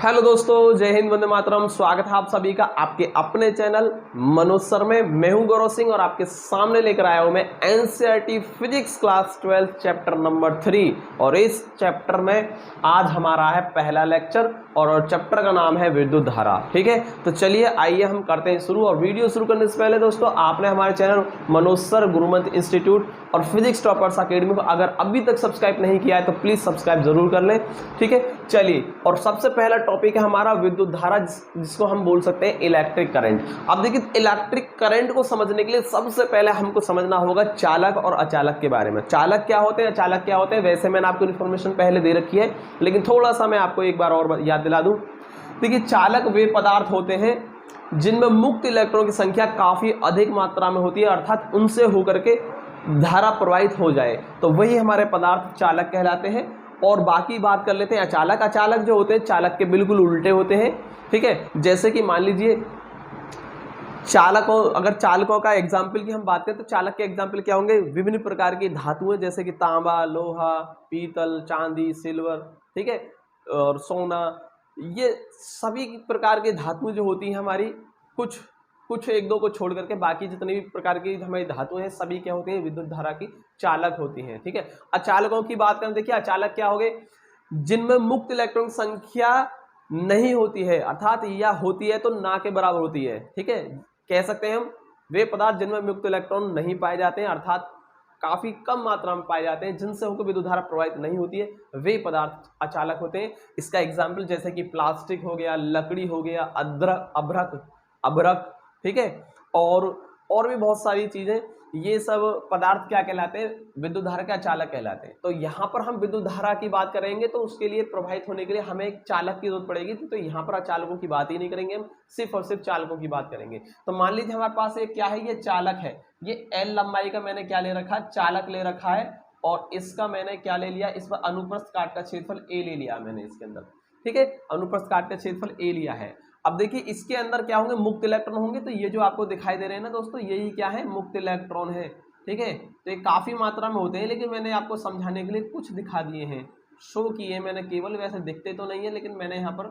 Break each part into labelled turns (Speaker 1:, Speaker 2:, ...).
Speaker 1: Hello दोस्तों, जय हिंद, वंदे मातरम। स्वागत है आप सभी का आपके अपने चैनल मनोज सर में। मैं हूं गौरव सिंह और आपके सामने लेकर आया हूं मैं NCERT physics class 12 chapter number 3। और इस चैप्टर में आज हमारा है पहला लेक्चर और चैप्टर का नाम है विद्युत धारा। ठीक है, तो चलिए आइए हम करते हैं शुरू। और वीडियो शुरू करने से पहले दोस्तों, आपने हमारे चैनल मनोज सर गुरुमंत्र इंस्टीट्यूट और फिजिक्स टॉपर्स अकेडमी को अगर अभी तक सब्सक्राइब नहीं किया है तो प्लीज सब्सक्राइब जरूर कर लें। ठीक है, चलिए। और सबसे पहला टॉपिक है हमारा विद्युत धारा, जिसको हम बोल सकते हैं इलेक्ट्रिक करंट। अब देखिए, इलेक्ट्रिक करंट को समझने के लिए सबसे पहले हमको समझना होगा चालक और अचालक के बारे में। चालक क्या होते हैं, अचालक क्या होते हैं, वैसे मैंने आपको इन्फॉर्मेशन पहले दे रखी है, लेकिन थोड़ा सा मैं आपको एक बार और याद दिला दूं। देखिए, चालक वे पदार्थ होते हैं जिनमें मुक्त इलेक्ट्रॉन की संख्या काफी अधिक मात्रा में होती है, अर्थात उनसे होकर के धारा प्रवाहित हो जाए, तो वही हमारे पदार्थ चालक कहलाते हैं। और बाकी बात कर लेते हैं अचालक। अचालक जो होते हैं चालक के बिल्कुल उल्टे होते हैं। ठीक है, जैसे कि मान लीजिए चालकों, अगर चालकों का एग्जाम्पल की हम बात करें तो चालक के एग्जाम्पल क्या होंगे, विभिन्न प्रकार की धातुएं जैसे कि तांबा, लोहा, पीतल, चांदी, सिल्वर, ठीक है, और सोना, ये सभी प्रकार की धातुएं जो होती हैं हमारी, कुछ कुछ एक दो को छोड़ करके बाकी जितनी भी प्रकार की हमारी धातुएं हैं सभी क्या होती हैं, विद्युत धारा की चालक होती हैं। ठीक है, अचालकों की बात करें, देखिए अचालक क्या हो गए, जिनमें मुक्त इलेक्ट्रॉन संख्या नहीं होती है, अर्थात या होती है तो ना के बराबर होती है। ठीक है, कह सकते हैं हम वे पदार्थ जिनमें मुक्त इलेक्ट्रॉन नहीं पाए जाते हैं, अर्थात काफी कम मात्रा में पाए जाते हैं, जिनसे होकर विद्युत धारा प्रवाहित नहीं होती है, वे पदार्थ अचालक होते हैं। इसका एग्जाम्पल जैसे कि प्लास्टिक हो गया, लकड़ी हो गया, अदरक, अभ्रक अभ्रक, ठीक है, और भी बहुत सारी चीजें, ये सब पदार्थ क्या कहलाते हैं, विद्युत धारा के अचालक कहलाते हैं। तो यहाँ पर हम विद्युत धारा की बात करेंगे तो उसके लिए प्रवाहित होने के लिए हमें एक चालक की जरूरत पड़ेगी। तो यहाँ पर अचालकों की बात ही नहीं करेंगे, हम सिर्फ और सिर्फ चालकों की बात करेंगे। तो मान लीजिए हमारे पास एक क्या है, ये चालक है, ये L लंबाई का मैंने क्या ले रखा है, चालक ले रखा है, और इसका मैंने क्या ले लिया, इस पर अनुप्रस्थ काट का क्षेत्रफल A ले लिया मैंने इसके अंदर। ठीक है, अनुप्रस्थ काट का क्षेत्रफल A लिया है। अब देखिए इसके अंदर क्या होंगे, मुक्त इलेक्ट्रॉन होंगे। तो ये जो आपको दिखाई दे रहे हैं ना दोस्तों, यही क्या है, मुक्त इलेक्ट्रॉन है। ठीक है, तो ये काफी मात्रा में होते हैं, लेकिन मैंने आपको समझाने के लिए कुछ दिखा दिए हैं, शो किए मैंने केवल, वैसे दिखते तो नहीं है, लेकिन मैंने यहाँ पर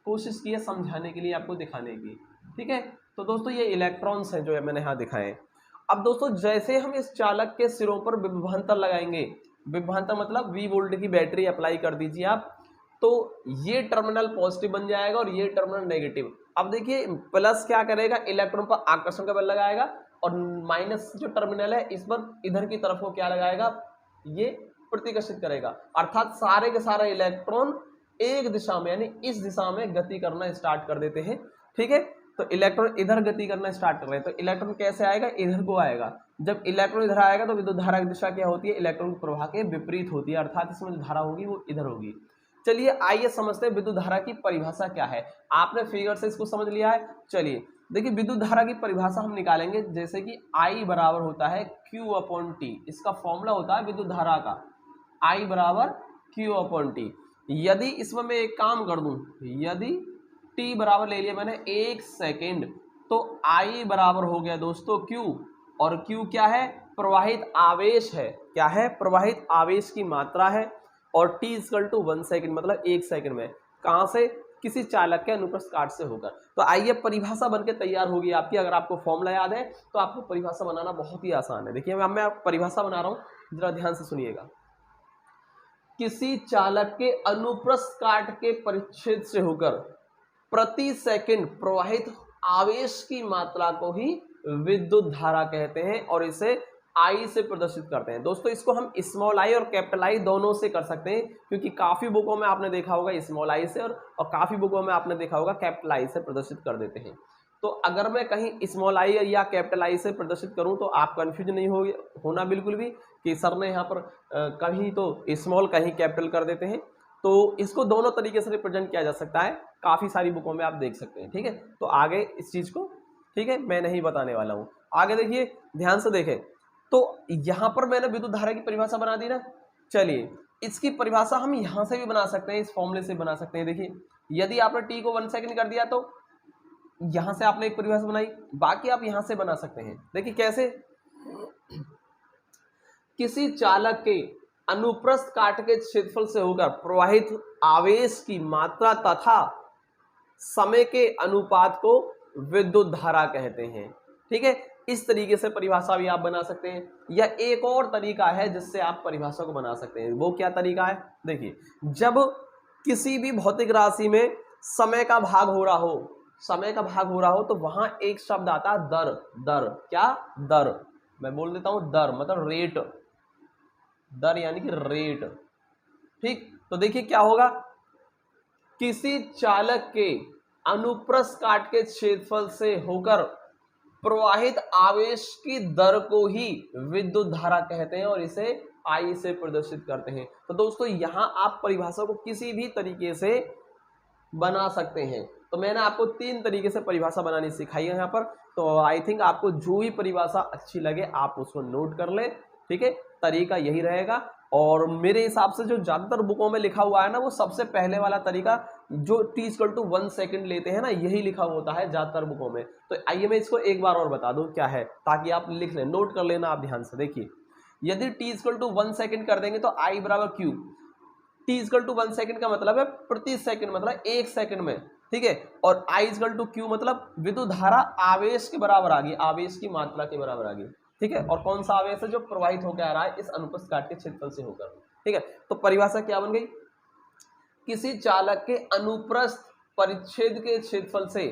Speaker 1: कोशिश की है समझाने के लिए, आपको दिखाने की। ठीक है, तो दोस्तों ये इलेक्ट्रॉन्स हैं जो मैंने यहाँ दिखाए। अब दोस्तों जैसे हम इस चालक के सिरों पर विभवांतर लगाएंगे, विभवांतर मतलब V वोल्ट की बैटरी अप्लाई कर दीजिए आप, तो ये टर्मिनल पॉजिटिव बन जाएगा और ये टर्मिनल नेगेटिव। अब देखिए प्लस क्या करेगा, इलेक्ट्रॉन पर आकर्षण का बल लगाएगा, और माइनस जो टर्मिनल है इस पर इधर की तरफ को क्या लगाएगा, ये प्रतिकर्षित करेगा, अर्थात सारे के सारे इलेक्ट्रॉन एक दिशा में यानी इस दिशा में गति करना स्टार्ट कर देते हैं। ठीक है, तो इलेक्ट्रॉन इधर गति करना स्टार्ट कर रहे हैं, तो इलेक्ट्रॉन कैसे आएगा, इधर को आएगा। जब इलेक्ट्रॉन इधर आएगा तो विद्युत धारा की दिशा क्या होती है, इलेक्ट्रॉन प्रवाह के विपरीत होती है, अर्थात इसमें जो धारा होगी वो इधर होगी। चलिए आइए समझते हैं विद्युत धारा की परिभाषा क्या है। आपने फिगर से इसको समझ लिया है। चलिए देखिए, विद्युत धारा की परिभाषा हम निकालेंगे, जैसे कि I बराबर होता है Q/T, इसका फॉर्मूला होता है विद्युत धारा का, I बराबर Q/T। यदि इसमें मैं एक काम कर दूं, यदि T बराबर ले लिया मैंने 1 सेकेंड, तो I बराबर हो गया दोस्तों Q, और Q क्या है, प्रवाहित आवेश है। क्या है, प्रवाहित आवेश की मात्रा है। और T = 1 सेकेंड, मतलब 1 सेकेंड में कहां से, किसी चालक के अनुप्रस्थ काट से होकर। तो आइए परिभाषा बनके तैयार होगी आपकी। अगर आपको फॉर्मूला याद है तो आपको परिभाषा बनाना बहुत ही आसान है। देखिए मैं परिभाषा बना रहा हूं, जरा ध्यान से सुनिएगा। किसी चालक के अनुप्रस्थ काट के परिच्छेद से होकर प्रति सेकंड प्रवाहित आवेश की मात्रा को ही विद्युत धारा कहते हैं, और इसे I से प्रदर्शित करते हैं। दोस्तों इसको हम स्मॉल I और कैपिटल I दोनों से कर सकते हैं, क्योंकि काफी बुकों में आपने देखा होगा स्मॉल I से, और काफी बुकों में आपने देखा होगा कैपिटल I से प्रदर्शित कर देते हैं। तो अगर मैं कहीं स्मॉल I या कैपिटल I से प्रदर्शित करूं तो आप कंफ्यूज नहीं होना बिल्कुल भी, कि सर ने यहाँ पर कहीं तो स्मॉल कहीं कैपिटल कर देते हैं। तो इसको दोनों तरीके से रिप्रेजेंट किया जा सकता है, काफी सारी बुकों में आप देख सकते हैं। ठीक है, तो आगे इस चीज को, ठीक है, मैं नहीं बताने वाला हूं। आगे देखिए, ध्यान से देखें, तो यहां पर मैंने विद्युत धारा की परिभाषा बना दी ना। चलिए इसकी परिभाषा हम यहां से भी बना सकते हैं, इस फॉर्मूले से बना सकते हैं। देखिए यदि आपने T को 1 सेकेंड कर दिया तो यहां से आपने एक परिभाषा बनाई, बाकी आप यहां से बना सकते हैं। देखिए कैसे, किसी चालक के अनुप्रस्थ काट के क्षेत्रफल से होकर प्रवाहित आवेश की मात्रा तथा समय के अनुपात को विद्युत धारा कहते हैं। ठीक है, इस तरीके से परिभाषा भी आप बना सकते हैं, या एक और तरीका है जिससे आप परिभाषा को बना सकते हैं। वो क्या तरीका है, देखिए, जब किसी भी भौतिक राशि में समय का भाग हो रहा हो, समय का भाग हो रहा हो, तो वहां एक शब्द आता है दर। दर क्या, दर, मैं बोल देता हूं दर, मतलब रेट, दर यानी कि रेट। ठीक, तो देखिए क्या होगा, किसी चालक के अनुप्रस्थ काट के क्षेत्रफल से होकर प्रवाहित आवेश की दर को ही विद्युत धारा कहते हैं और इसे आई से प्रदर्शित करते हैं। तो दोस्तों यहां आप परिभाषा को किसी भी तरीके से बना सकते हैं। तो मैंने आपको 3 तरीके से परिभाषा बनानी सिखाई है यहाँ पर, तो आई थिंक आपको जो भी परिभाषा अच्छी लगे आप उसको नोट कर लें। ठीक है, तरीका यही रहेगा, और मेरे हिसाब से जो ज्यादातर बुकों में लिखा हुआ है ना, वो सबसे पहले वाला तरीका जो t=1 सेकंड लेते हैं ना, यही लिखा होता है ज्यादातर बुकों में। तो आइए मैं इसको एक बार और बता दूं क्या है, ताकि आप लिख लें, नोट कर लेना आप ध्यान से। देखिए, यदि t=1 सेकंड कर देंगे तो I = Q। t=1 सेकंड का मतलब है प्रति सेकंड, मतलब 1 सेकंड में। ठीक है, और I=Q मतलब विद्युत धारा आवेश के बराबर आ गई, आवेश की मात्रा के बराबर आ गई। ठीक है, और कौन सा आवेश है, जो प्रवाहित होकर आ रहा है इस अनुप्रस्थ काट के क्षेत्रफल से होकर। ठीक है, तो परिभाषा क्या बन गई, किसी चालक के अनुप्रस्थ परिच्छेद के क्षेत्रफल से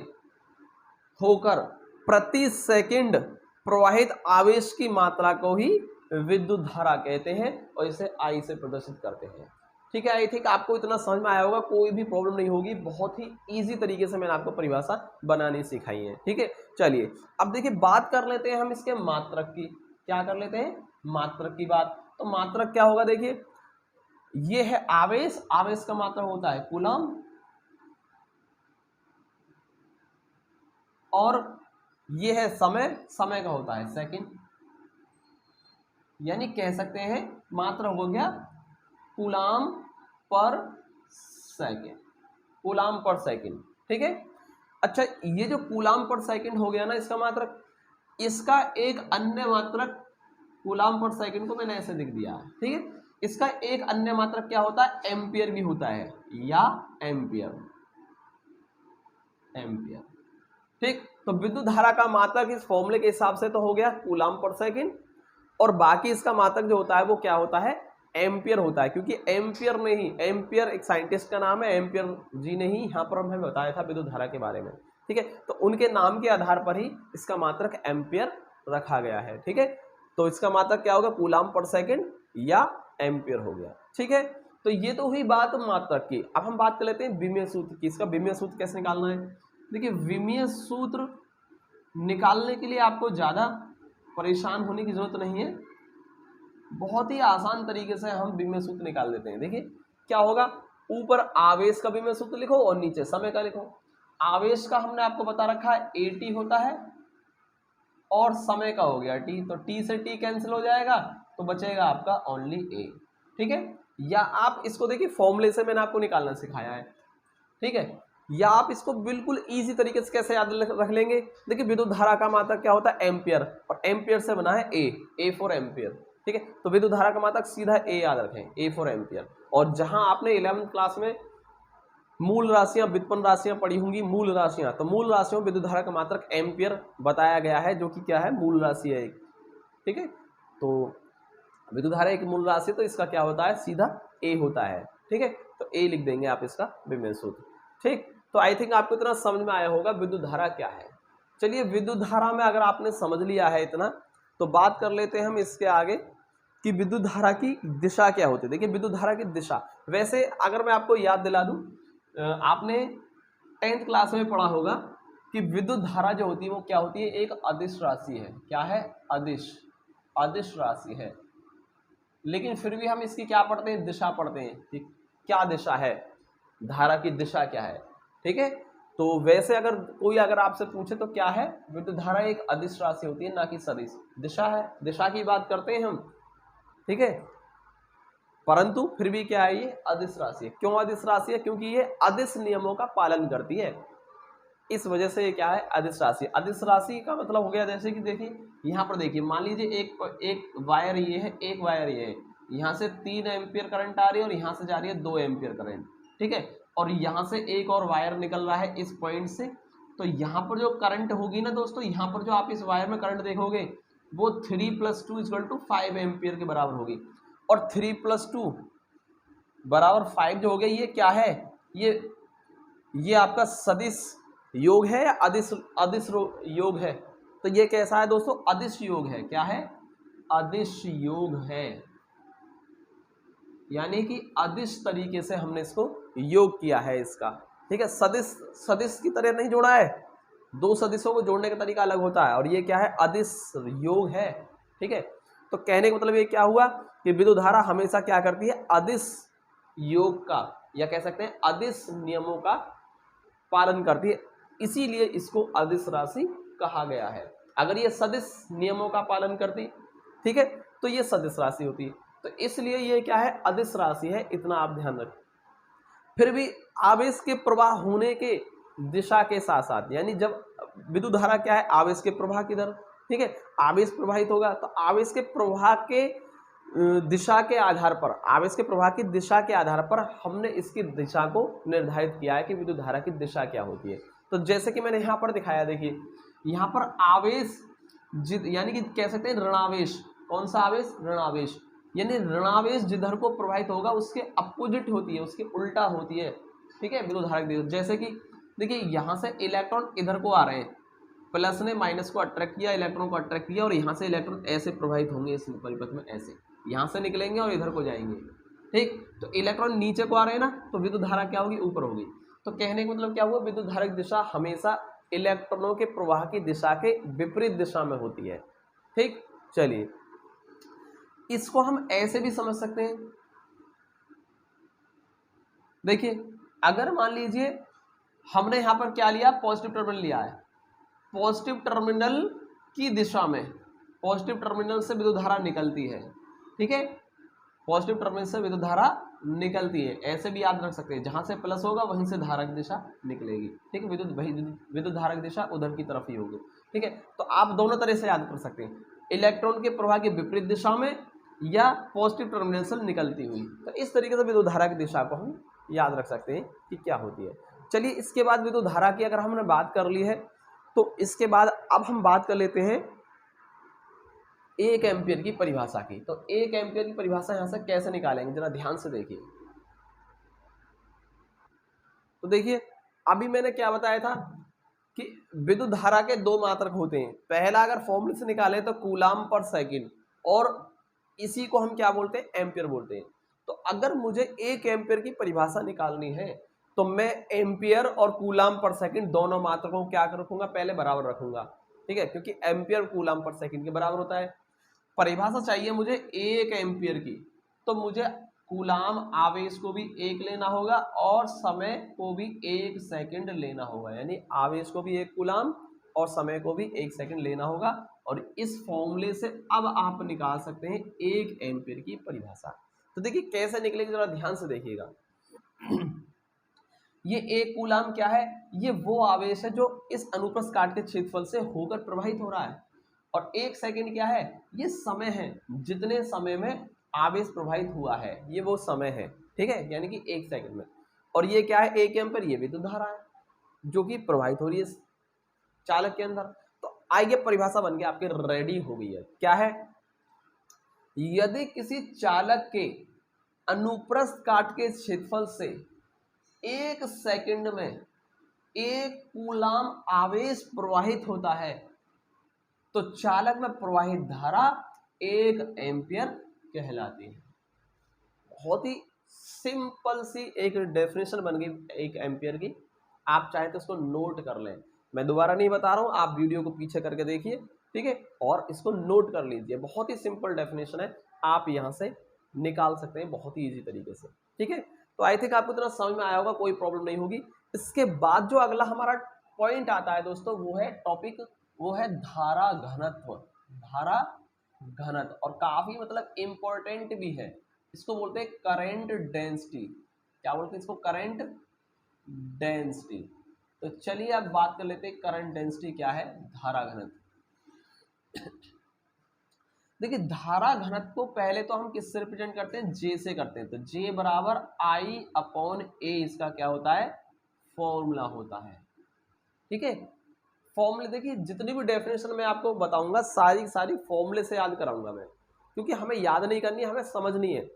Speaker 1: होकर प्रति सेकंड प्रवाहित आवेश की मात्रा को ही विद्युत धारा कहते हैं और इसे आई से प्रदर्शित करते हैं। ठीक है, आई थिंक आपको इतना समझ में आया होगा, कोई भी प्रॉब्लम नहीं होगी, बहुत ही इजी तरीके से मैंने आपको परिभाषा बनानी सिखाई है। ठीक है, चलिए अब देखिए बात कर लेते हैं हम इसके मात्रक की। क्या कर लेते हैं, मात्रक की बात। तो मात्रक क्या होगा, देखिए ये है आवेश, आवेश का मात्रक होता है कूलम, और ये है समय, समय का होता है सेकंड, यानी कह सकते हैं मात्रक हो गया कूलाम पर सेकंड, कूलाम पर सेकंड। ठीक है, अच्छा ये जो कूलाम पर सेकंड हो गया ना इसका मात्रक, इसका एक अन्य मात्रक कूलाम पर सेकंड को मैंने ऐसे लिख दिया। ठीक है, इसका एक अन्य मात्रक क्या होता है, एम्पियर भी होता है, या एम्पियर, एम्पियर। ठीक, तो विद्युत धारा का मात्रक इस फॉर्मूले के हिसाब से तो हो गया कूलाम पर सेकंड, और बाकी इसका मात्रक जो होता है वो क्या होता है, एम्पियर होता है, क्योंकि एम्पियर ने ही, एम्पियर एक साइंटिस्ट का नाम है, एम्पियर जी ने ही यहाँ पर हमें बताया था विद्युत धारा के बारे में। ठीक है, तो उनके नाम के आधार पर ही इसका मात्रक एम्पियर रखा गया है। ठीक है, तो इसका मात्रक क्या होगा, कूलाम पर सेकंड या एम्पियर हो गया। ठीक है, तो ये तो हुई बात मात्रक की। अब हम बात कर लेते हैं विमीय सूत्र की। इसका विमीय सूत्र कैसे निकालना है, देखिए विमीय सूत्र निकालने के लिए आपको ज्यादा परेशान होने की जरूरत नहीं है, बहुत ही आसान तरीके से हम विमीय सूत्र निकाल देते हैं। देखिए क्या होगा, ऊपर आवेश का विमीय सूत्र लिखो और नीचे समय का लिखो। आवेश का हमने आपको बता रखा है AT होता है, और समय का हो गया T, तो T से T कैंसिल हो जाएगा, तो बचेगा आपका ओनली A। ठीक है, या आप इसको देखिए फॉर्मूले से मैंने आपको निकालना सिखाया है। ठीक है, या आप इसको बिल्कुल इजी तरीके से कैसे याद रख लेंगे, देखिए विद्युत धारा का मात्रक क्या होता है, एम्पियर, और एम्पियर से बना है A फॉर एम्पियर। ठीक है, तो विद्युत धारा का मात्रक सीधा A याद रखें, A फॉर एम्पियर। और जहां आपने 11th क्लास में मूल राशियां, व्युत्पन्न राशियां पढ़ी होंगी, मूल राशियां, तो मूल राशियों में विद्युत धारा का मात्रक एम्पियर बताया गया है, जो कि क्या है, मूल राशि है एक। ठीक है, तो विद्युत धारा एक मूल राशि, तो इसका क्या होता है, सीधा A होता है। ठीक है, तो A लिख देंगे आप इसका विमीय सूत्र। ठीक, तो आई थिंक आपको इतना समझ में आया होगा विद्युत धारा क्या है। चलिए विद्युत धारा में अगर आपने समझ लिया है इतना, तो बात कर लेते हैं हम इसके आगे कि विद्युत धारा की दिशा क्या होती है। देखिए विद्युत धारा की दिशा, वैसे अगर मैं आपको याद दिला दूं, आपने 10th क्लास में पढ़ा होगा कि विद्युत धारा जो होती है वो क्या होती है, एक अदिश राशि है। क्या है, अदिश, अदिश राशि है। लेकिन फिर भी हम इसकी क्या पढ़ते हैं, दिशा पढ़ते हैं कि क्या दिशा है, धारा की दिशा क्या है। ठीक है, तो वैसे अगर कोई अगर आपसे पूछे तो क्या है, विद्युत धारा एक अदिश राशि होती है, ना कि सदिश। दिशा है, दिशा की बात करते हैं हम। ठीक है, परंतु फिर भी क्या है, ये अदिश राशि है। क्यों अदिश राशि है, क्योंकि ये अदिश नियमों का पालन करती है, इस वजह से ये क्या है, अदिश राशि। अदिश राशि का मतलब हो गया, जैसे कि देखिए यहाँ पर देखिए, मान लीजिए एक वायर ये है, एक वायर ये है, यहाँ से 3 एम्पियर करंट आ रही है और यहाँ से जा रही है 2 एम्पियर करंट। ठीक है, और यहाँ से एक और वायर निकल रहा है इस पॉइंट से, तो यहाँ पर जो करंट होगी ना दोस्तों, यहाँ पर जो आप इस वायर में करंट देखोगे वो 3 + 2 = 5 एम्पियर के बराबर होगी। और 3 + 2 बराबर 5 जो हो गया, ये क्या है, ये आपका सदिश योग है या अदिश योग है? तो ये कैसा है दोस्तों? अदिश योग है। क्या है? अदिश योग है, यानी कि अदिश तरीके से हमने इसको योग किया है इसका, ठीक है। सदिश की तरह नहीं जोड़ा है, दो सदिशों को जोड़ने का तरीका अलग होता है, और ये क्या है? अदिश योग है, ठीक है। तो कहने का मतलब ये क्या हुआ कि विद्युत धारा हमेशा क्या करती है? अदिश योग का, या कह सकते हैं अदिश नियमों का पालन करती है, इसीलिए इसको अदिश राशि कहा गया है। अगर ये सदिश नियमों का पालन करती, ठीक है, तो ये सदिश राशि होती है। तो इसलिए ये क्या है? अदिश राशि है, इतना आप ध्यान रखें। फिर भी आवेश के प्रवाह होने के दिशा के साथ साथ, यानी जब विद्युत धारा क्या है? आवेश के प्रवाह की दर, ठीक है। आवेश प्रवाहित होगा तो आवेश के प्रवाह के दिशा के आधार पर, आवेश के प्रवाह की दिशा के आधार पर हमने इसकी दिशा को निर्धारित किया है कि विद्युत धारा की दिशा क्या होती है। तो जैसे कि मैंने यहाँ पर दिखाया, देखिए यहाँ पर आवेश यानी कि कह सकते हैं ऋणावेश। कौन सा आवेश? ऋणावेश। यानी ऋणावेश जिधर को प्रवाहित होगा उसके अपोजिट होती है, उसके उल्टा होती है, ठीक है, विद्युत धारा की दिशा। जैसे कि देखिए यहाँ से इलेक्ट्रॉन इधर को आ रहे हैं, प्लस ने माइनस को अट्रैक्ट किया, इलेक्ट्रॉन को अट्रैक्ट किया, और यहाँ से इलेक्ट्रॉन ऐसे प्रवाहित होंगे इस परिपथ में, ऐसे यहाँ से निकलेंगे और इधर को जाएंगे, ठीक। तो इलेक्ट्रॉन नीचे को आ रहे हैं ना, तो विद्युत धारा क्या होगी? ऊपर होगी। तो कहने का मतलब क्या हुआ? विद्युत धारा की दिशा हमेशा इलेक्ट्रॉनों के प्रवाह की दिशा के विपरीत दिशा में होती है, ठीक। चलिए, इसको हम ऐसे भी समझ सकते हैं। देखिए, अगर मान लीजिए हमने यहां पर क्या लिया? पॉजिटिव टर्मिनल लिया है। पॉजिटिव टर्मिनल की दिशा में, पॉजिटिव टर्मिनल से विद्युत धारा निकलती है, ठीक है। पॉजिटिव टर्मिनल से विद्युत धारा निकलती है, ऐसे भी याद रख सकते हैं, जहां से प्लस होगा वहीं से धारा की दिशा निकलेगी, ठीक है। विद्युत धारा की दिशा उधर की तरफ ही होगी, ठीक है। तो आप दोनों तरह से याद कर सकते हैं, इलेक्ट्रॉन के प्रवाह की विपरीत दिशा में या पॉजिटिव टर्मिनल से निकलती हुई। तो इस तरीके से विद्युत धारा की दिशा को हम याद रख सकते हैं कि क्या होती है। चलिए, इसके बाद विद्युत धारा की अगर हमने बात कर ली है, तो इसके बाद अब हम बात कर लेते हैं 1 एम्पियर की परिभाषा की। तो 1 एम्पियर की परिभाषा यहां से कैसे निकालेंगे, जरा ध्यान से देखिए। तो देखिए, अभी मैंने क्या बताया था कि विद्युत धारा के दो मात्रक होते हैं। पहला अगर फॉर्मूले से निकाले तो कूलाम पर सेकंड, और इसी को हम क्या बोलते हैं? एम्पियर बोलते हैं। तो अगर मुझे 1 एम्पियर की परिभाषा निकालनी है तो मैं एम्पियर और कूलाम पर सेकंड दोनों मात्रकों को क्या रखूंगा? पहले बराबर रखूंगा, ठीक है, क्योंकि एम्पियर कूलाम पर सेकंड के बराबर होता है। परिभाषा चाहिए मुझे 1 एम्पियर की, तो मुझे कूलाम आवेश को भी 1 लेना होगा और समय को भी 1 सेकंड लेना होगा, यानी आवेश को भी 1 कूलाम और समय को भी 1 सेकंड लेना होगा। और इस फॉर्मूले से अब आप निकाल सकते हैं 1 एम्पियर की परिभाषा। तो देखिए कैसे निकलेगी, जरा ध्यान से देखिएगा। ये 1 कूलाम क्या है? ये वो आवेश है जो इस अनुप्रस्थ काट के क्षेत्रफल से होकर प्रवाहित हो रहा है। और 1 सेकंड क्या है? ये समय है, जितने समय में आवेश प्रवाहित हुआ है, ये वो समय है, ठीक है, यानी कि 1 सेकंड में। और ये क्या है? 1 एम्पियर, ये विद्युत धारा है जो कि प्रवाहित हो रही है चालक के अंदर। तो आइए, परिभाषा बन के आपके रेडी हो गई है। क्या है? यदि किसी चालक के अनुप्रस्थ काट के क्षेत्रफल से 1 सेकंड में 1 कूलाम आवेश प्रवाहित होता है तो चालक में प्रवाहित धारा 1 एम्पियर कहलाती है। बहुत ही सिंपल सी एक डेफिनेशन बन गई 1 एम्पियर की। आप चाहे तो इसको नोट कर लें, मैं दोबारा नहीं बता रहा हूं, आप वीडियो को पीछे करके देखिए, ठीक है, और इसको नोट कर लीजिए। बहुत ही सिंपल डेफिनेशन है, आप यहां से निकाल सकते हैं बहुत ही इजी तरीके से, ठीक है। तो आई थिंक आपको इतना समझ में आया होगा, कोई प्रॉब्लम नहीं होगी। इसके बाद जो अगला हमारा पॉइंट आता है दोस्तों, वो है टॉपिक, वो है धारा घनत्व। धारा घनत्व, और काफी मतलब इंपॉर्टेंट भी है। इसको बोलते हैं करंट डेंसिटी। क्या बोलते हैं इसको? Current density. तो चलिए अब बात कर लेते हैं करंट डेंसिटी क्या है, धारा घनत्व। देखिए धारा घनत्व को पहले तो हम किससे रिप्रेजेंट करते हैं, जे से करते हैं। तो जे बराबर आई अपॉन ए इसका क्या होता है, फॉर्मूला होता है। ठीक है, फॉर्मूले देखिए जितनी भी डेफिनेशन मैं आपको बताऊंगा सारी सारी फॉर्मूले से याद कराऊंगा मैं, क्योंकि हमें याद नहीं करनी, हमें समझनी है।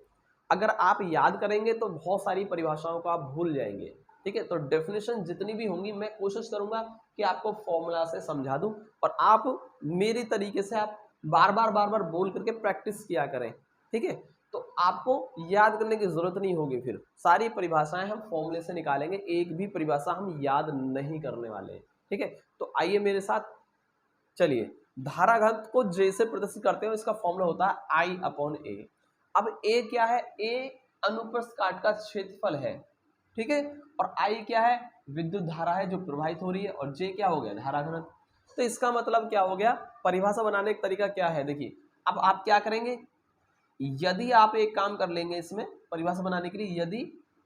Speaker 1: अगर आप याद करेंगे तो बहुत सारी परिभाषाओं को आप भूल जाएंगे। ठीक है, तो डेफिनेशन जितनी भी होंगी मैं कोशिश करूंगा कि आपको फॉर्मूला से समझा दूं, और आप मेरी तरीके से आप बार बार बोल करके प्रैक्टिस किया करें। ठीक है, तो आपको याद करने की जरूरत नहीं होगी, फिर सारी परिभाषाएं हम फॉर्मूले से निकालेंगे, एक भी परिभाषा हम याद नहीं करने वाले। ठीक है, तो आइए मेरे साथ चलिए, धारा घनत्व को जे से प्रदर्शित करते हैं, इसका फॉर्मूला होता है आई अपॉन ए। अब ए क्या है, ए अनुप्रस्थ काट का क्षेत्रफल है। ठीक है, और आई क्या है, विद्युत धारा है जो प्रवाहित हो रही है, और जे क्या हो गया, धारा घनत्व। तो इसका मतलब क्या हो गया, परिभाषा बनाने का तरीका क्या है, देखिए अब आप क्या करेंगे, यदि आप एक काम कर लेंगे इसमें परिभाषा बनाने के लिए, यदि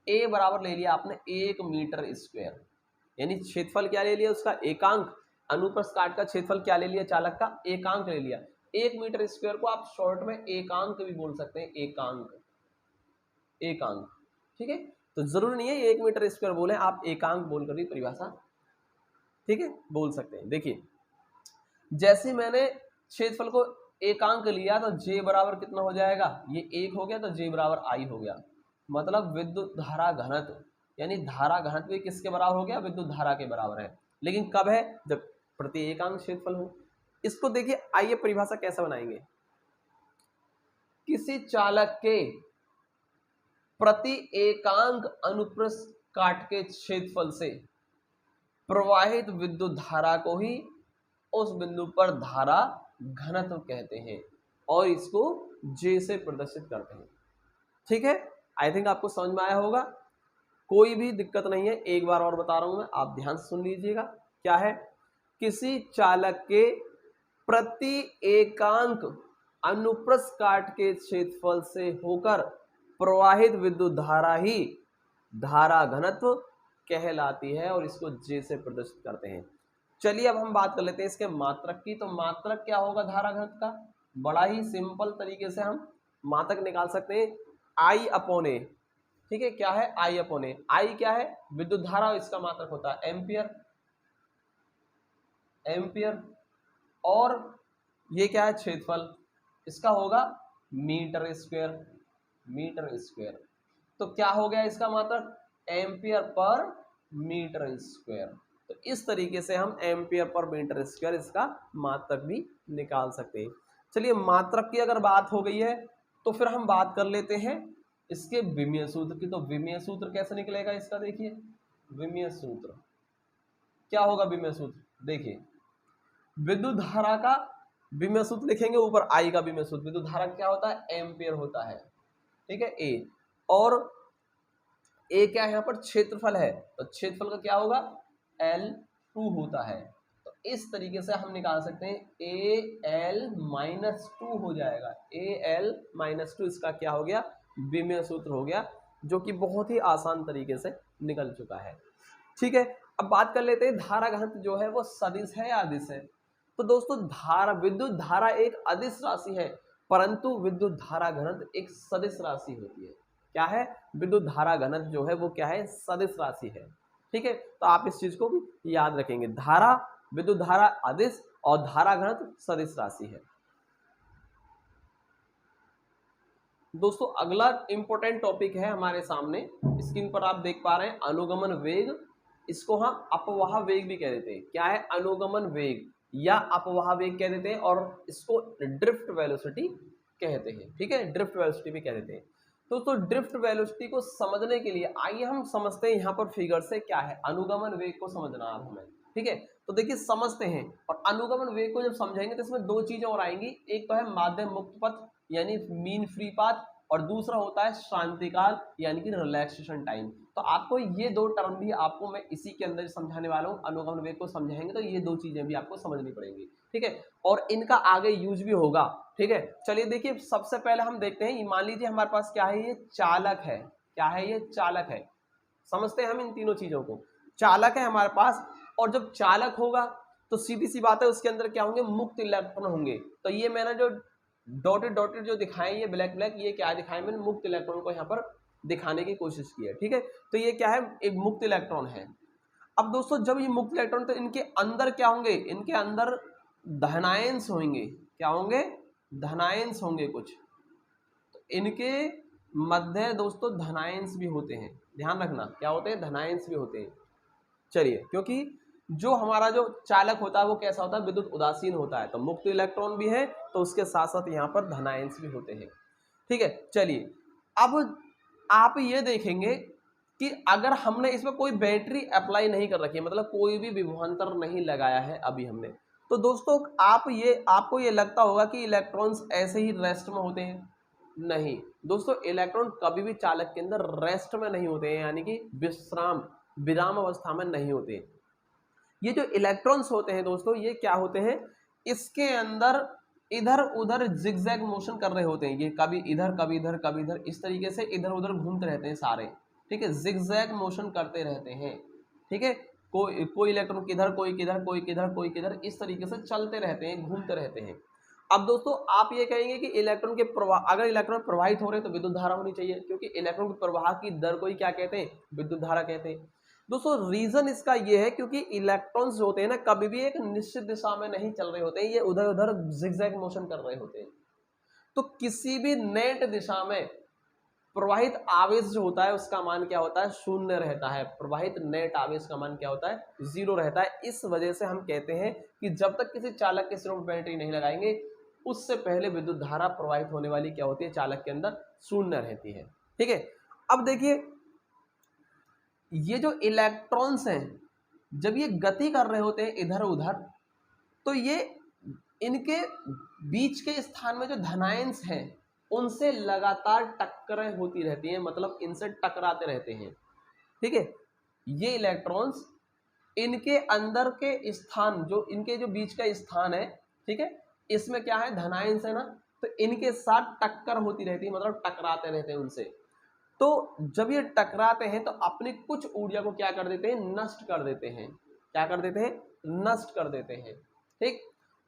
Speaker 1: ए बराबर ले लिया आपने 1 मीटर स्क्वायर, यानी क्षेत्रफल क्या ले लिया उसका, एकांक, अनुप्रस्थ काट का क्षेत्रफल क्या ले लिया, चालक का एकांक ले लिया। 1 मीटर स्क्वायर को आप शॉर्ट में एकांक भी बोल सकते हैं, एकांक, एकांक। ठीक है, तो जरूरी नहीं है 1 मीटर स्क्वायर बोले, आप एकांक बोलकर भी परिभाषा ठीक है बोल सकते हैं। देखिए जैसे मैंने क्षेत्रफल को एकांक लिया तो जे बराबर कितना हो जाएगा, ये 1 हो गया, तो जे बराबर आई हो गया। मतलब विद्युत धारा घनत्व, यानी धारा घनत्व किसके बराबर हो गया, विद्युत धारा के बराबर है। लेकिन कब है, जब प्रति एकांक क्षेत्रफल हो। इसको देखिए, आइए परिभाषा कैसे बनाएंगे, किसी चालक के प्रति एकांक अनुप्रस्थ काट के क्षेत्रफल से प्रवाहित विद्युत धारा को ही उस बिंदु पर धारा घनत्व कहते हैं, और इसको जे से प्रदर्शित करते हैं। ठीक है, आई थिंक आपको समझ में आया होगा, कोई भी दिक्कत नहीं है। एक बार और बता रहा हूं मैं, आप ध्यान से सुन लीजिएगा। क्या है, किसी चालक के प्रति एकांक अनुप्रस्थ काट के क्षेत्रफल से होकर प्रवाहित विद्युत धारा ही धारा घनत्व कहलाती है, और इसको जे से प्रदर्शित करते हैं। चलिए अब हम बात कर लेते हैं इसके मात्रक की। तो मात्रक क्या होगा धारा घनत्व का, बड़ा ही सिंपल तरीके से हम मात्रक निकाल सकते हैं, आई अपॉन ए। ठीक है, क्या है, आई अपॉन ए। आई क्या है, विद्युत धारा, इसका मात्रक होता है एम्पियर, एम्पियर। और ये क्या है, क्षेत्रफल, इसका होगा मीटर स्क्वायर, मीटर स्क्वायर। तो क्या हो गया इसका मात्रक, एम्पियर पर मीटर स्क्वायर। तो इस तरीके से हम एम्पियर पर मीटर स्क्वायर इसका मात्रक भी निकाल सकते हैं। चलिए मात्रक की अगर बात हो गई है तो फिर हम बात कर लेते हैं इसके विमीय सूत्र की। तो विमीय सूत्र कैसे निकलेगा इसका, देखिए विमीय सूत्र क्या होगा, विमीय सूत्र देखिए, विद्युत धारा का विमीय सूत्र लिखेंगे, ऊपर आई का विमीय सूत्र। विद्युत धारा क्या होता है, एम्पियर होता है। ठीक है, ए, और ए क्या है यहाँ पर, क्षेत्रफल है, तो क्षेत्रफल का क्या होगा, L2 होता है। तो इस तरीके से हम निकाल सकते हैं AL-2 हो जाएगा, AL-2 इसका क्या हो गया, विमीय सूत्र हो गया, जो कि बहुत ही आसान तरीके से निकल चुका है। ठीक है, अब बात कर लेते हैं धारा घनत्व जो है वो सदिश है या अदिश है। तो दोस्तों धारा, विद्युत धारा एक अदिश राशि है, परंतु विद्युत धारा घनत्व एक सदिश राशि होती है। क्या है, विद्युत धारा घनत्व जो है वो क्या है, सदिश राशि है। ठीक है, तो आप इस चीज को भी याद रखेंगे, धारा, विद्युत धारा अदिश और धारा घनत्व सदिश राशि है। दोस्तों अगला इंपॉर्टेंट टॉपिक है हमारे सामने, स्क्रीन पर आप देख पा रहे हैं, अनुगमन वेग। इसको हम अपवाह वेग भी कह देते हैं। क्या है, अनुगमन वेग या अपवाह वेग कह देते हैं, और इसको ड्रिफ्ट वेलोसिटी कहते हैं। ठीक है, ड्रिफ्ट वेलोसिटी भी कह देते हैं। तो ड्रिफ्ट वेलोसिटी को समझने के लिए आइए हम समझते हैं यहाँ पर फिगर से क्या है, अनुगमन वेग को समझना है हमें। ठीक है, तो देखिए समझते हैं, और अनुगमन वेग को जब समझेंगे तो इसमें दो चीजें और आएंगी, एक तो है माध्यम मुक्त पथ यानी मीन फ्री पाथ, और दूसरा होता है शांतिकाल यानी कि रिलैक्सेशन टाइम। तो आपको ये दो टर्म भी आपको मैं इसी के अंदर समझाने वाला हूँ। अनुगमन वेग को समझाएंगे तो ये दो चीजें भी आपको समझनी पड़ेंगी। ठीक है, और इनका आगे यूज भी होगा। ठीक है, चलिए देखिए सबसे पहले हम देखते हैं, मान लीजिए हमारे पास क्या है, ये चालक है। क्या है, ये चालक है। समझते हैं हम इन तीनों चीजों को। चालक है हमारे पास, और जब चालक होगा तो सीधी सी बात है उसके अंदर क्या होंगे, मुक्त इलेक्ट्रॉन होंगे। तो ये मैंने जो डॉटेड डॉटेड जो दिखाए ये ब्लैक ब्लैक, ये क्या दिखाए मैंने, मुक्त इलेक्ट्रॉन को यहाँ पर दिखाने की कोशिश की है, ठीक है। तो ये क्या है, एक मुक्त इलेक्ट्रॉन है। अब दोस्तों जब ये मुक्त इलेक्ट्रॉन, तो इनके अंदर क्या होंगे, इनके अंदर धनायंस होंगे, क्या होंगे, धनायंस होंगे कुछ। तो इनके मध्य दोस्तों धनायंस भी होते हैं, ध्यान रखना क्या होते हैं, धनायंस भी होते हैं। चलिए, क्योंकि जो हमारा जो चालक होता है वो कैसा होता है, विद्युत उदासीन होता है, तो मुक्त इलेक्ट्रॉन भी है तो उसके साथ साथ यहाँ पर धनायंस भी होते हैं, ठीक है। चलिए, अब आप ये देखेंगे कि अगर हमने इसमें कोई बैटरी अप्लाई नहीं कर रखी है, मतलब कोई भी विभवांतर नहीं लगाया है अभी हमने, तो दोस्तों आपको ये लगता होगा कि इलेक्ट्रॉन्स ऐसे ही रेस्ट में होते हैं। नहीं दोस्तों, इलेक्ट्रॉन कभी भी चालक के अंदर रेस्ट में नहीं होते हैं, यानी कि विराम अवस्था में नहीं होते। ये जो इलेक्ट्रॉन्स होते हैं दोस्तों, ये क्या होते हैं, इसके अंदर इधर उधर जिगजैग मोशन कर रहे होते हैं। ये कभी इधर कभी इधर कभी इधर, इस तरीके से इधर उधर घूमते रहते हैं सारे, ठीक है, जिगजैग मोशन करते रहते हैं, ठीक है। कोई इलेक्ट्रॉन किधर, कोई किधर, कोई किधर, कोई किधर, इस तरीके से चलते रहते हैं, घूमते रहते हैं। अब दोस्तों आप ये कहेंगे कि इलेक्ट्रॉन के प्रवाह, अगर इलेक्ट्रॉन प्रवाहित हो रहे हैं तो विद्युत धारा होनी चाहिए, क्योंकि इलेक्ट्रॉन के प्रवाह की दर को ही क्या कहते हैं, विद्युत धारा कहते हैं। दोस्तों रीजन इसका ये है क्योंकि इलेक्ट्रॉन्स जो होते हैं ना, कभी भी एक निश्चित दिशा में नहीं चल रहे होते हैं, ये उधर उधर जिगजैग मोशन कर रहे होते हैं। तो किसी भी नेट दिशा में प्रवाहित आवेश जो होता है उसका मान क्या होता है, शून्य रहता है। प्रवाहित नेट आवेश का मान क्या होता है, 0 रहता है। इस वजह से हम कहते हैं कि जब तक किसी चालक के सिरों में बैटरी नहीं लगाएंगे, उससे पहले विद्युत धारा प्रवाहित होने वाली क्या होती है, चालक के अंदर शून्य रहती है, ठीक है। अब देखिए, ये जो इलेक्ट्रॉन्स हैं, जब ये गति कर रहे होते हैं इधर उधर, तो ये इनके बीच के स्थान में जो धनायंस हैं उनसे लगातार टक्करें होती रहती हैं, मतलब इनसे टकराते रहते हैं, ठीक है। ये इलेक्ट्रॉन्स इनके अंदर के स्थान, जो इनके जो बीच का स्थान है, ठीक है, इसमें क्या है, धनायंस है ना, तो इनके साथ टक्कर होती रहती है, मतलब टकराते रहते हैं उनसे। तो जब ये टकराते हैं तो अपनी कुछ ऊर्जा को क्या कर देते हैं, नष्ट कर देते हैं। क्या कर देते हैं, नष्ट कर देते हैं, ठीक।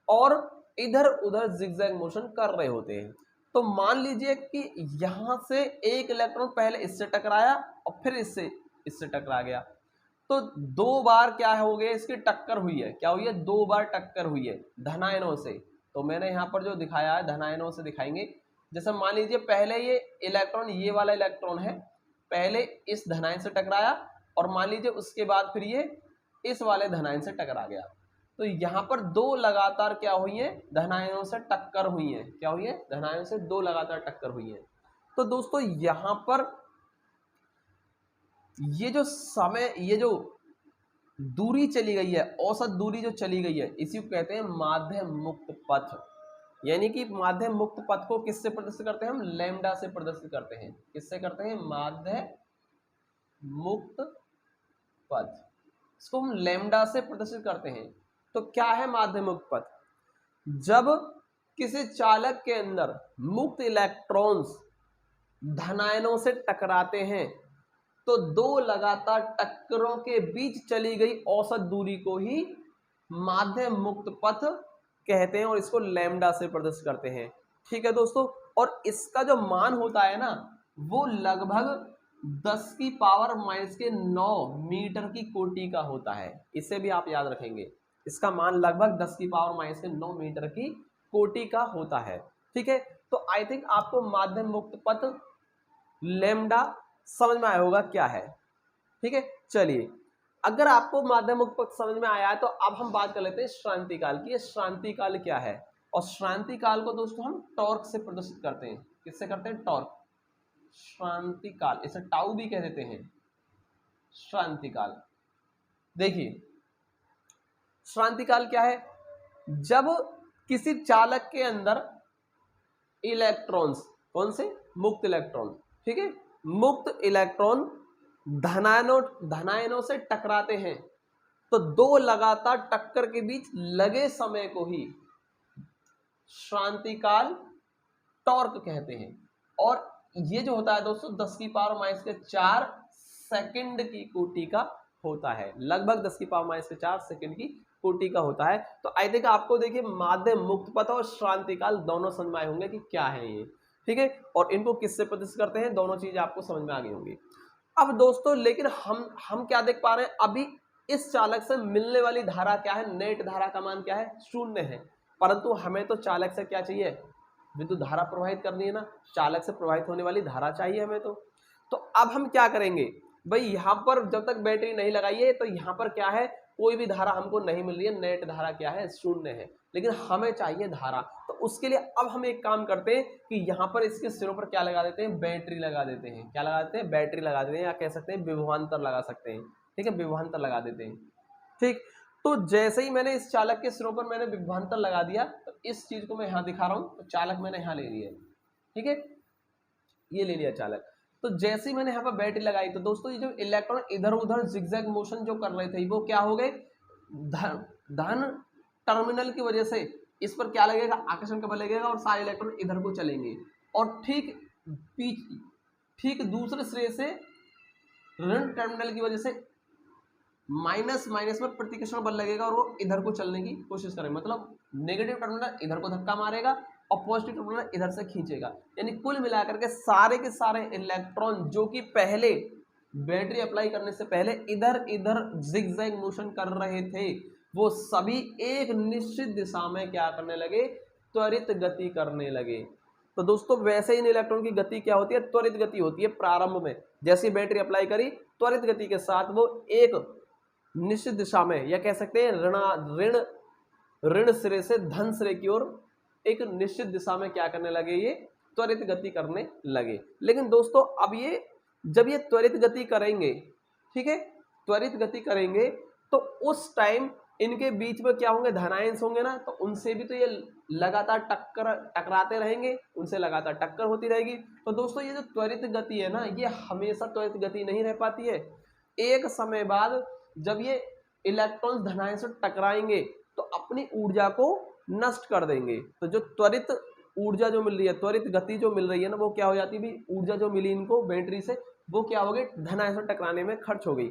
Speaker 1: और इधर उधर जिगजैग मोशन कर रहे होते हैं। तो मान लीजिए कि यहां से एक इलेक्ट्रॉन पहले इससे टकराया और फिर इससे टकरा गया, तो 2 बार क्या हो गया, इसकी टक्कर हुई है। क्या हुई है, 2 बार टक्कर हुई है धनायनों से। तो मैंने यहाँ पर जो दिखाया है धनायनों से दिखाएंगे। जैसे मान लीजिए पहले ये इलेक्ट्रॉन, ये वाला इलेक्ट्रॉन है, पहले इस धनायन से टकराया और मान लीजिए उसके बाद फिर ये इस वाले धनायन से टकरा गया। तो यहाँ पर 2 लगातार क्या हुई है, धनायनों से टक्कर हुई है। क्या हुई है, धनायनों से 2 लगातार टक्कर हुई है। तो दोस्तों यहाँ पर ये जो समय, ये जो दूरी चली गई है, औसत दूरी जो चली गई है, इसी को कहते हैं माध्य मुक्त पथ। यानी कि माध्य मुक्त पथ को किससे प्रदर्शित करते हैं हम, लैम्डा से प्रदर्शित करते हैं। किससे करते हैं, माध्य मुक्त पथ, इसको हम लैम्डा से प्रदर्शित करते हैं। तो क्या है माध्य मुक्त पथ, जब किसी चालक के अंदर मुक्त इलेक्ट्रॉन्स धनायनों से टकराते हैं तो 2 लगातार टक्करों के बीच चली गई औसत दूरी को ही माध्य मुक्त पथ कहते हैं और इसको लैम्डा से प्रदर्शित करते हैं, ठीक है दोस्तों। और इसका जो मान होता है ना, वो लगभग 10⁻⁻⁹ मीटर की कोटि का होता है। इसे भी आप याद रखेंगे, इसका मान लगभग 10⁻⁹ मीटर की कोटि का होता है, ठीक है। तो आई थिंक आपको माध्य मुक्त पथ लैम्डा समझ में आया होगा क्या है, ठीक है। चलिए, अगर आपको माध्य मुक्त पथ समझ में आया है तो अब हम बात कर लेते हैं श्रांति काल की। श्रांति काल क्या है, और श्रांति काल को दोस्तों हम टॉर्क से प्रदर्शित करते हैं। किससे करते हैं, टॉर्क। श्रांति काल, इसे टाउ भी कह देते हैं, श्रांति काल। देखिए श्रांति काल क्या है, जब किसी चालक के अंदर इलेक्ट्रॉन्स, कौन से, मुक्त इलेक्ट्रॉन, ठीक है, मुक्त इलेक्ट्रॉन धनायनों से टकराते हैं तो 2 लगातार टक्कर के बीच लगे समय को ही श्रांति काल टॉर्क कहते हैं। और ये जो होता है दोस्तों 10⁻⁴ सेकंड की कोटि का होता है, लगभग 10⁻⁴ सेकंड की कोटि का होता है। तो आई थिंक आपको देखिए माध्य, मुक्त पथ और श्रांतिकाल दोनों समझ में आए होंगे कि क्या है ये, ठीक है, और इनको किससे प्रदर्शित करते हैं, दोनों चीजें आपको समझ में आ गई होंगी। अब दोस्तों लेकिन हम क्या देख पा रहे हैं, अभी इस चालक से मिलने वाली धारा क्या है, नेट धारा का मान क्या है, 0 है, परंतु हमें तो चालक से क्या चाहिए, विद्युत धारा प्रवाहित करनी है ना, चालक से प्रवाहित होने वाली धारा चाहिए हमें। तो अब हम क्या करेंगे भाई, यहां पर जब तक बैटरी नहीं लगाइए तो यहां पर क्या है, कोई भी धारा हमको नहीं मिल रही है, नेट धारा क्या है, 0 है, लेकिन हमें चाहिए धारा। तो उसके लिए अब हम एक काम करते हैं कि यहां पर इसके सिरों पर क्या लगा देते हैं, बैटरी लगा देते हैं। क्या लगा देते हैं, बैटरी लगा देते हैं, या कह सकते हैं विभवांतर लगा सकते हैं, ठीक है, विभवांतर लगा देते हैं, ठीक। तो जैसे ही मैंने इस चालक के सिरों पर मैंने विभवांतर लगा दिया, तो इस चीज को मैं यहां दिखा रहा हूं, तो चालक मैंने यहां ले लिया, ठीक है, ये ले लिया चालक। तो जैसे ही मैंने यहाँ पर बैटरी लगाई, तो दोस्तों ये जो इलेक्ट्रॉन इधर उधर जिगजैग मोशन जो कर रहे थे, वो क्या हो गए, धन टर्मिनल की वजह से इस पर क्या लगेगा, आकर्षण का बल लगेगा और सारे इलेक्ट्रॉन इधर को चलेंगे, और ठीक दूसरे सिरे से ऋण टर्मिनल की वजह से माइनस में प्रतिकर्षण बल लगेगा और वो इधर को चलने की कोशिश करेगा, मतलब नेगेटिव टर्मिनल इधर को धक्का मारेगा और पॉजिटिव टर्मिनल इधर से खींचेगा। यानी कुल मिलाकर के सारे इलेक्ट्रॉन जो कि पहले बैटरी अप्लाई करने से पहले इधर इधर जिगजैग मोशन कर रहे थे, वो सभी एक निश्चित दिशा में क्या करने लगे, त्वरित गति करने लगे। तो दोस्तों वैसे इन इलेक्ट्रॉन की गति क्या होती है, त्वरित गति होती है। प्रारंभ में जैसी बैटरी अप्लाई करी, त्वरित गति के साथ वो एक निश्चित दिशा में, या कह सकते हैं ऋण सिरे से धन सिरे की ओर एक निश्चित दिशा में क्या करने लगे, ये त्वरित गति करने लगे। लेकिन दोस्तों अब ये जब ये त्वरित गति करेंगे, ठीक है, त्वरित गति करेंगे, तो उस टाइम इनके बीच में क्या होंगे, धनायंश होंगे ना, तो उनसे भी तो ये लगातार टकराते रहेंगे, उनसे लगातार टक्कर होती रहेगी। तो दोस्तों ये जो त्वरित गति है ना, ये हमेशा त्वरित गति नहीं रह पाती है। एक समय बाद जब ये इलेक्ट्रॉन्स धनायंश से टकराएंगे तो अपनी ऊर्जा को नष्ट कर देंगे। तो जो त्वरित ऊर्जा जो मिल रही है, त्वरित गति जो मिल रही है ना, वो क्या हो जाती है, ऊर्जा जो मिली इनको बैटरी से, वो क्या हो गई, धनायंश से टकराने में खर्च हो गई।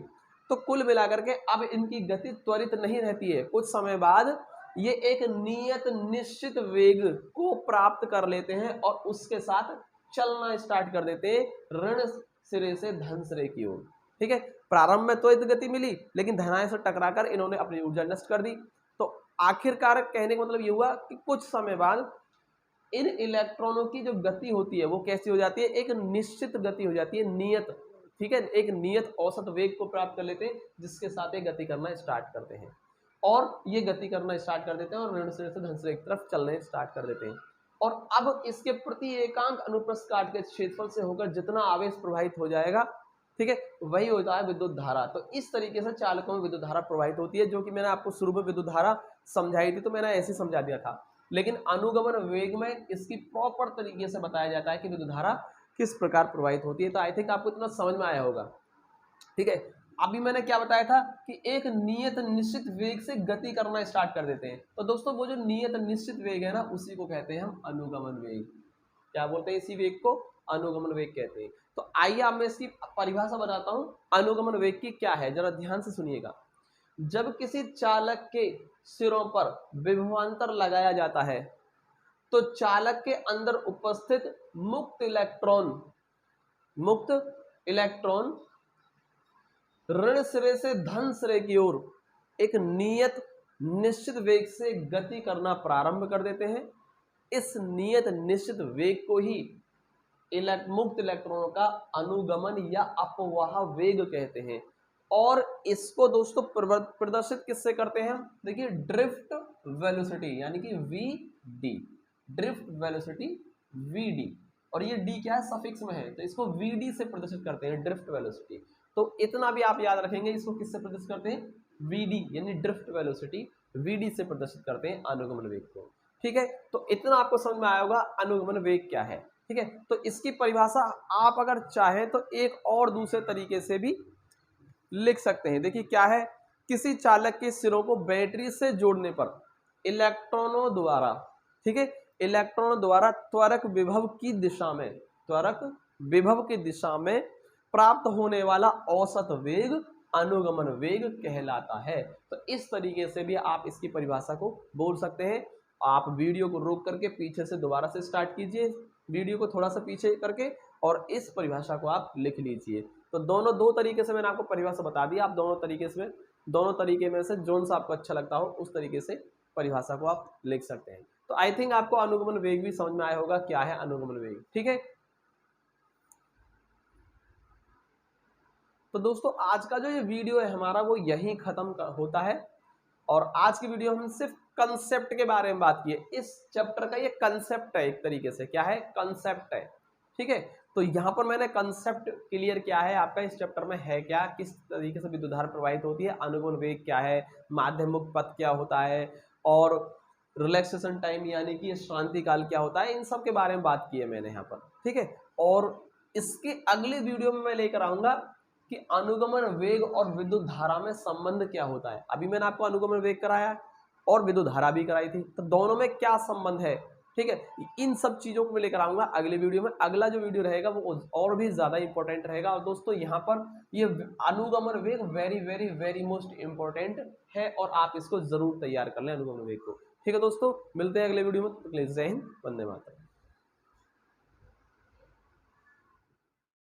Speaker 1: तो कुल मिलाकर के अब इनकी गति त्वरित नहीं रहती है, कुछ समय बाद ये एक नियत निश्चित वेग को प्राप्त कर लेते हैं और उसके साथ चलना स्टार्ट कर देते हैं ऋण सिरे से धन सिरे की ओर, ठीक है। प्रारंभ में त्वरित गति मिली, लेकिन धनायंश से टकराकर इन्होंने अपनी ऊर्जा नष्ट कर दी। तो आखिरकार कहने का मतलब ये हुआ कि कुछ समय बाद इन इलेक्ट्रॉनों की जो गति होती है वो कैसी हो जाती है, एक निश्चित गति हो जाती है, नियत, ठीक है, एक नियत औसत वेग को प्राप्त कर लेते हैं, जिसके साथ ये गति करना स्टार्ट करते हैं, और ये गति करना स्टार्ट कर देते हैं और ऋण सिरे से धन सिरे की तरफ चलने स्टार्ट कर देते हैं। और अब इसके प्रति एकांक अनुप्रस्थ काट के क्षेत्रफल से होकर जितना आवेश प्रवाहित हो जाएगा, ठीक है, वही होता है विद्युत धारा। तो इस तरीके से चालकों में विद्युत धारा प्रवाहित होती है, जो कि मैंने आपको शुरू में विद्युत धारा समझाई थी, तो मैंने ऐसे समझा दिया था। लेकिन अनुगमन वेग में इसकी प्रॉपर तरीके से बताया जाता है कि विद्युत धारा किस प्रकार प्रवाहित होती है। तो आई थिंक आपको इतना समझ में आया होगा, ठीक है। अभी मैंने क्या बताया था कि एक नियत निश्चित वेग से गति करना स्टार्ट कर देते हैं। तो दोस्तों वो जो नियत निश्चित वेग है ना, उसी को कहते हैं हम अनुगमन वेग। क्या बोलते हैं, इसी वेग को अनुगमन वेग कहते हैं। तो आइए अब मैं इसकी परिभाषा बताता हूं, अनुगमन वेग की क्या है, जरा ध्यान से सुनिएगा। जब किसी चालक के सिरों पर विभवांतर लगाया जाता है, तो चालक के अंदर उपस्थित मुक्त इलेक्ट्रॉन ऋण सिरे से धन सिरे की ओर एक नियत निश्चित वेग से गति करना प्रारंभ कर देते हैं। इस नियत निश्चित वेग को ही मुक्त इलेक्ट्रॉनों का अनुगमन या अपवाह वेग कहते हैं। और इसको दोस्तों प्रदर्शित किससे करते हैं, देखिए ड्रिफ्ट वेलोसिटी, यानी कि वीडी, ड्रिफ्ट वेलोसिटी वीडी, और ये डी क्या है, सफिक्स में है, तो इसको वीडी से प्रदर्शित करते हैं, ड्रिफ्ट वेलोसिटी। तो इतना भी आप याद रखेंगे, इसको किससे प्रदर्शित करते हैं, वीडी, यानी ड्रिफ्ट वेलोसिटी वीडी से प्रदर्शित करते हैं अनुगमन वेग को, ठीक है। तो इतना आपको समझ में आया होगा अनुगमन वेग क्या है, ठीक है। तो इसकी परिभाषा आप अगर चाहें तो एक और दूसरे तरीके से भी लिख सकते हैं। देखिए क्या है, किसी चालक के सिरों को बैटरी से जोड़ने पर इलेक्ट्रॉनों द्वारा, ठीक है, इलेक्ट्रॉनों द्वारा त्वरक विभव की दिशा में प्राप्त होने वाला औसत वेग अनुगमन वेग कहलाता है। तो इस तरीके से भी आप इसकी परिभाषा को बोल सकते हैं। आप वीडियो को रोक करके पीछे से दोबारा से स्टार्ट कीजिए, वीडियो को थोड़ा सा पीछे करके, और इस परिभाषा को आप लिख लीजिए। तो दोनों दो तरीके से मैंने आपको परिभाषा बता दी, आप दोनों तरीके में से जोन सा आपको अच्छा लगता हो उस तरीके से परिभाषा को आप लिख सकते हैं। तो आई थिंक आपको अनुगमन वेग भी समझ में आया होगा, क्या है अनुगमन वेग। ठीक है, तो दोस्तों आज का जो ये वीडियो है हमारा वो यहीं खत्म होता है। और आज की वीडियो हम सिर्फ कंसेप्ट के बारे में बात की है। इस चैप्टर का ये कंसेप्ट है, एक तरीके से क्या है, कंसेप्ट है। ठीक है, तो यहाँ पर मैंने कंसेप्ट क्लियर किया है आपका, इस चैप्टर में है क्या, किस तरीके से विद्युत धारा प्रवाहित होती है, अनुगमन वेग क्या है, माध्यम मुक्त पथ क्या होता है, और रिलैक्सेशन टाइम यानी कि शांति काल क्या होता है, इन सब के बारे में बात की है मैंने यहाँ पर। ठीक है, और इसके अगले वीडियो में मैं लेकर आऊंगा कि अनुगमन वेग और विद्युत धारा में संबंध क्या होता है। अभी मैंने आपको अनुगमन वेग कराया और विद्युत धारा भी कराई थी, तो दोनों में क्या संबंध है। ठीक है, इन सब चीजों को मैं लेकर आऊंगा अगले वीडियो में। अगला जो वीडियो रहेगा वो और भी ज्यादा इंपॉर्टेंट रहेगा। और दोस्तों यहाँ पर ये अनुगमन वेग very very very most important है, और आप इसको जरूर तैयार कर लें अनुगमन वेग को। ठीक है दोस्तों, मिलते हैं अगले वीडियो में। जय हिंद, वंदे मातरम।